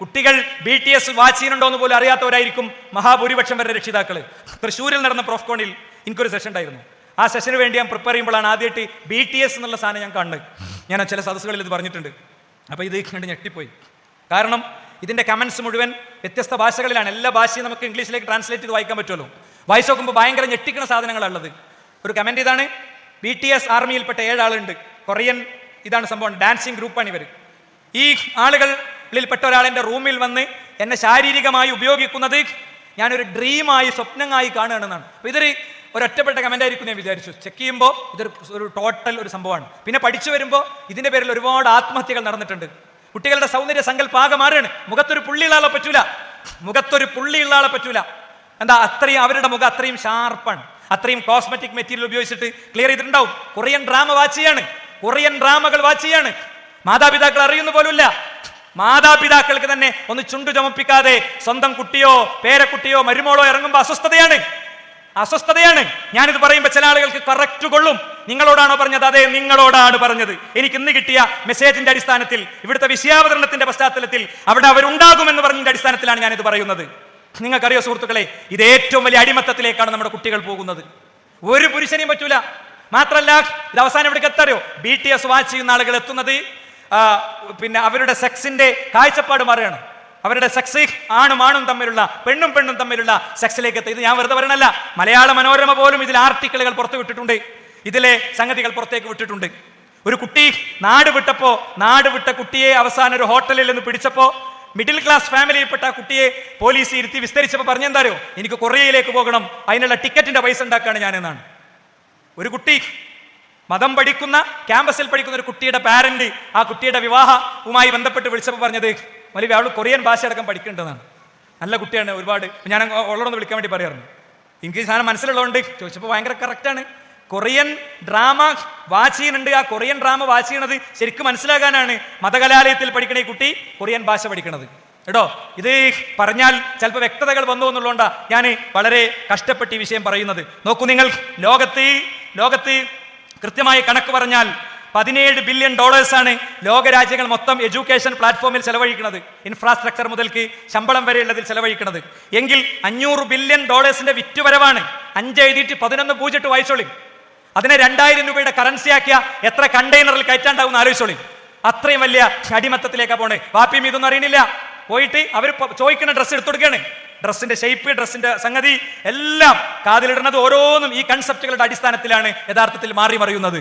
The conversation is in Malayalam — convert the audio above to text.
കുട്ടികൾ BTS വാച്ച് ചെയ്യുന്നുണ്ടോ എന്ന് പോലും അറിയാത്തവരായിരിക്കും മഹാഭൂരിപക്ഷം വരെ രക്ഷിതാക്കൾ. തൃശ്ശൂരിൽ നടന്ന പ്രോഫ്കോണിൽ എനിക്കൊരു സെഷൻ ഉണ്ടായിരുന്നു. ആ സെഷന് വേണ്ടി ഞാൻ പ്രിപ്പയർ ചെയ്യുമ്പോഴാണ് ആദ്യമായിട്ട് BTS എന്നുള്ള സാധനം ഞാൻ കാണുന്നത്. ഞാൻ ചില സദസ്സുകളിൽ ഇത് പറഞ്ഞിട്ടുണ്ട്. അപ്പോൾ ഇത് കണ്ട് ഞെട്ടിപ്പോയി. കാരണം ഇതിൻ്റെ കമൻസ് മുഴുവൻ വ്യത്യസ്ത ഭാഷകളിലാണ്. എല്ലാ ഭാഷയും നമുക്ക് ഇംഗ്ലീഷിലേക്ക് ട്രാൻസ്ലേറ്റ് ചെയ്ത് വായിക്കാൻ പറ്റുമല്ലോ. വായിച്ച് നോക്കുമ്പോൾ ഭയങ്കര ഞെട്ടിക്കുന്ന സാധനങ്ങളുള്ളത്. ഒരു കമൻറ്റ് ഇതാണ്: BTS ആർമിയിൽപ്പെട്ട 7 ആളുണ്ട്. കൊറിയൻ ഇതാണ് സംഭവം, ഡാൻസിങ് ഗ്രൂപ്പാണ് ഇവർ. ഈ ആളുകളിൽപ്പെട്ട ഒരാൾ എൻ്റെ റൂമിൽ വന്ന് എന്നെ ശാരീരികമായി ഉപയോഗിക്കുന്നത് ഞാനൊരു ഡ്രീമായി, സ്വപ്നമായി കാണുകയാണെന്നാണ്. അപ്പോൾ ഇതൊരു ഒരൊറ്റപ്പെട്ട കമൻ്റ് ആയിരിക്കും ഞാൻ വിചാരിച്ചു. ചെക്ക് ചെയ്യുമ്പോൾ ഇതൊരു ടോട്ടൽ ഒരു സംഭവമാണ്. പിന്നെ പഠിച്ചു വരുമ്പോൾ ഇതിൻ്റെ പേരിൽ ഒരുപാട് ആത്മഹത്യകൾ നടന്നിട്ടുണ്ട്. കുട്ടികളുടെ സൗന്ദര്യ സങ്കല്പം ആകെ മാറുകയാണ്. മുഖത്തൊരു പുള്ളിയുള്ള ആളെ പറ്റൂല, എന്താ അത്രയും അവരുടെ മുഖം അത്രയും ഷാർപ്പാണ്. അത്രയും കോസ്മെറ്റിക് മെറ്റീരിയൽ ഉപയോഗിച്ചിട്ട് ക്ലിയർ ചെയ്തിട്ടുണ്ടാവും. കൊറിയൻ ഡ്രാമ വാച്ച് ചെയ്യാണ്, കൊറിയൻ ഡ്രാമകൾ വാച്ച് ചെയ്യാണ്. മാതാപിതാക്കൾ അറിയുന്ന പോലുമില്ല. മാതാപിതാക്കൾക്ക് തന്നെ ഒന്ന് ചുണ്ടു ചുമപ്പിക്കാതെ സ്വന്തം കുട്ടിയോ പേരക്കുട്ടിയോ മരുമോളോ ഇറങ്ങുമ്പോൾ അസ്വസ്ഥതയാണ്. ഞാനിത് പറയുമ്പോൾ ചില ആളുകൾക്ക് കറക്റ്റ് കൊള്ളും. നിങ്ങളോടാണോ പറഞ്ഞത്? അതെ, നിങ്ങളോടാണ് പറഞ്ഞത്. എനിക്ക് ഇന്ന് കിട്ടിയ മെസ്സേജിന്റെ അടിസ്ഥാനത്തിൽ, ഇവിടുത്തെ വിഷയാവതരണത്തിന്റെ പശ്ചാത്തലത്തിൽ, അവിടെ അവരുണ്ടാകുമെന്ന് പറഞ്ഞതിന്റെ അടിസ്ഥാനത്തിലാണ് ഞാനിത് പറയുന്നത്. നിങ്ങൾക്കറിയോ സുഹൃത്തുക്കളെ, ഇത് ഏറ്റവും വലിയ അടിമത്തത്തിലേക്കാണ് നമ്മുടെ കുട്ടികൾ പോകുന്നത്. ഒരു പുരുഷനെയും പറ്റൂല. മാത്രല്ല ഇത് അവസാനം എവിടേക്ക് എത്താറിയോ? BTS വാച്ച് ചെയ്യുന്ന ആളുകൾ എത്തുന്നത് പിന്നെ അവരുടെ സെക്സിന്റെ കാഴ്ചപ്പാട് മാറുകയാണ്. അവരുടെ സെക്സ് ആണും തമ്മിലുള്ള, പെണ്ണും തമ്മിലുള്ള സെക്സിലേക്ക് എത്തും. ഇത് ഞാൻ വെറുതെ പറയണല്ല. മലയാള മനോരമ പോലും ഇതിൽ ആർട്ടിക്കിളുകൾ പുറത്തു വിട്ടിട്ടുണ്ട്, ഇതിലെ സംഗതികൾ പുറത്തേക്ക് വിട്ടിട്ടുണ്ട്. ഒരു കുട്ടി നാട് വിട്ട കുട്ടിയെ അവസാനം ഒരു ഹോട്ടലിൽ നിന്ന് പിടിച്ചപ്പോൾ മിഡിൽ ക്ലാസ് ഫാമിലിയിൽപ്പെട്ട ആ കുട്ടിയെ പോലീസ് ഇരുത്തി വിസ്തരിച്ചപ്പോൾ പറഞ്ഞെന്താരോ, എനിക്ക് കൊറിയയിലേക്ക് പോകണം, അതിനുള്ള ടിക്കറ്റിന്റെ പൈസ ഉണ്ടാക്കുകയാണ് ഞാനെന്നാണ്. ഒരു കുട്ടി മതം പഠിക്കുന്ന, ക്യാമ്പസിൽ പഠിക്കുന്ന ഒരു കുട്ടിയുടെ പാരന്റ് ആ കുട്ടിയുടെ വിവാഹവുമായി ബന്ധപ്പെട്ട് വിളിച്ചപ്പോൾ പറഞ്ഞത്, മലി അവൾ കൊറിയൻ ഭാഷ അടക്കം പഠിക്കേണ്ടതാണ്, നല്ല കുട്ടിയാണ് ഒരുപാട്. ഞാൻ ഉള്ളതൊന്ന് വിളിക്കാൻ വേണ്ടി പറയാറുണ്ട്. എനിക്ക് ഈ സാധനം മനസ്സിലുള്ളതുകൊണ്ട് ചോദിച്ചപ്പോൾ ഭയങ്കര കറക്റ്റാണ്. കൊറിയൻ ഡ്രാമ വാച്ച് ചെയ്യുന്നുണ്ട്. ആ കൊറിയൻ ഡ്രാമ വാച്ച് ചെയ്യണത് ശരിക്കും മനസ്സിലാകാനാണ് മതകലാലയത്തിൽ പഠിക്കണ ഈ കുട്ടി കൊറിയൻ ഭാഷ പഠിക്കണത് കേട്ടോ. ഇത് പറഞ്ഞാൽ ചിലപ്പോൾ വ്യക്തതകൾ വന്നു എന്നുള്ളതുകൊണ്ടാണ് ഞാൻ വളരെ കഷ്ടപ്പെട്ട് ഈ വിഷയം പറയുന്നത്. നോക്കൂ നിങ്ങൾ, ലോകത്ത് കൃത്യമായി കണക്ക് പറഞ്ഞാൽ $17 ബില്യൺ ലോകരാജ്യങ്ങൾ മൊത്തം എഡ്യൂക്കേഷൻ പ്ലാറ്റ്ഫോമിൽ ചെലവഴിക്കുന്നത്. ഇൻഫ്രാസ്ട്രക്ചർ മുതൽക്ക് ശമ്പളം വരെയുള്ളതിൽ ചെലവഴിക്കുന്നത്. എങ്കിൽ $500 ബില്യൺ വിറ്റുവരവാണ്. 5 എഴുതിയിട്ട് 11 പൂജ്യം വായിച്ചോളി. അതിനെ 2000 രൂപയുടെ കറൻസി ആക്കിയ എത്ര കണ്ടെയ്നറിൽ കയറ്റാണ്ടാവും ആലോചിച്ചോളി. അത്രയും വലിയ അടിമത്തത്തിലേക്കാണ് പോണേ. വാപ്പിയും ഇതൊന്നും അറിയണില്ല. പോയിട്ട് അവർ ചോദിക്കുന്ന ഡ്രസ്സ് എടുത്തു കൊടുക്കുകയാണ്. ഡ്രസ്സിന്റെ ഷേപ്പ്, ഡ്രസ്സിന്റെ സംഗതി എല്ലാം കാതിലിടുന്നത് ഓരോന്നും ഈ കൺസെപ്റ്റുകളുടെ അടിസ്ഥാനത്തിലാണ് യഥാർത്ഥത്തിൽ മാറി മറിയുന്നത്.